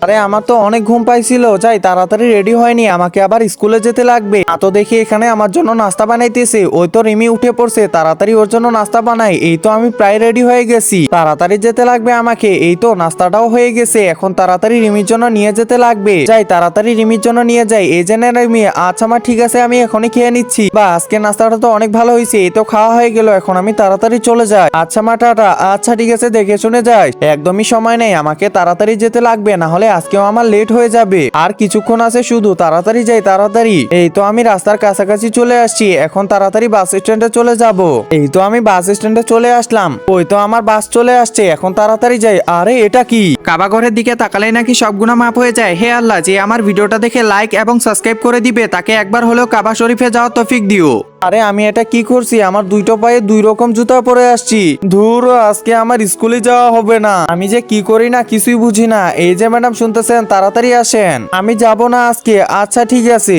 আরে আমার তো অনেক ঘুম পাইছিল, যাই তাড়াতাড়ি রেডি হয়নি, আমাকে আবার স্কুলে যেতে লাগবে। তো দেখি এখানে আমার জন্য নাস্তা বানাইতেছে, ওই তো রিমি উঠে পড়ছে, তাড়াতাড়ি ওর জন্য নাস্তা বানাই। এই তো আমি প্রায় রেডি হয়ে গেছি, তাড়াতাড়ি যেতে লাগবে আমাকে। এই তো নাস্তাটাও হয়ে গেছে, এখন তাড়াতাড়ি রিমির জন্য নিয়ে যেতে লাগবে। যাই তাড়াতাড়ি রিমির জন্য নিয়ে যাই। এই যে নেন রিমি, আচ্ছা মা ঠিক আছে, আমি এখনই খেয়ে নিচ্ছি। বা আজকে নাস্তাটা তো অনেক ভালো হয়েছে, এই তো খাওয়া হয়ে গেল, এখন আমি তাড়াতাড়ি চলে যাই। আচ্ছা মা টাটা। আচ্ছা ঠিক আছে, দেখে শুনে যাই, একদমই সময় নেই, আমাকে তাড়াতাড়ি যেতে লাগবে, না হলে আজকেও আমার লেট হয়ে যাবে। আর কিছুক্ষণ আছে শুধু, তাড়াতাড়ি যাই তাড়াতাড়ি। এই তো আমি রাস্তার কাছাকাছি চলে আসছি, এখন তাড়াতাড়ি বাস স্ট্যান্ডে চলে যাব। এই তো আমি বাস স্ট্যান্ডে চলে আসলাম, ওই তো আমার বাস চলে আসছে, এখন তাড়াতাড়ি যাই। আরে এটা কি, কাবা ঘরের দিকে তাকালেই নাকি সব গুনাহ মাফ হয়ে যায়। হে আল্লাহ, যে আমার ভিডিওটা দেখে লাইক এবং সাবস্ক্রাইব করে দিবে তাকে একবার হলেও কাবা শরীফে যাওয়ার তৌফিক দিও। আরে আমি এটা কি করছি, আমার দুইটা পায়ে দুই রকম জুতা পরে আসছি। ধুর, আজকে আমার স্কুলে যাওয়া হবে না। আমি যে কি করি না কিছুই বুঝি না। এই যে ম্যাডাম শুনতেছেন, তাড়াতাড়ি আসেন, আমি যাব না আজকে। আচ্ছা ঠিক আছে।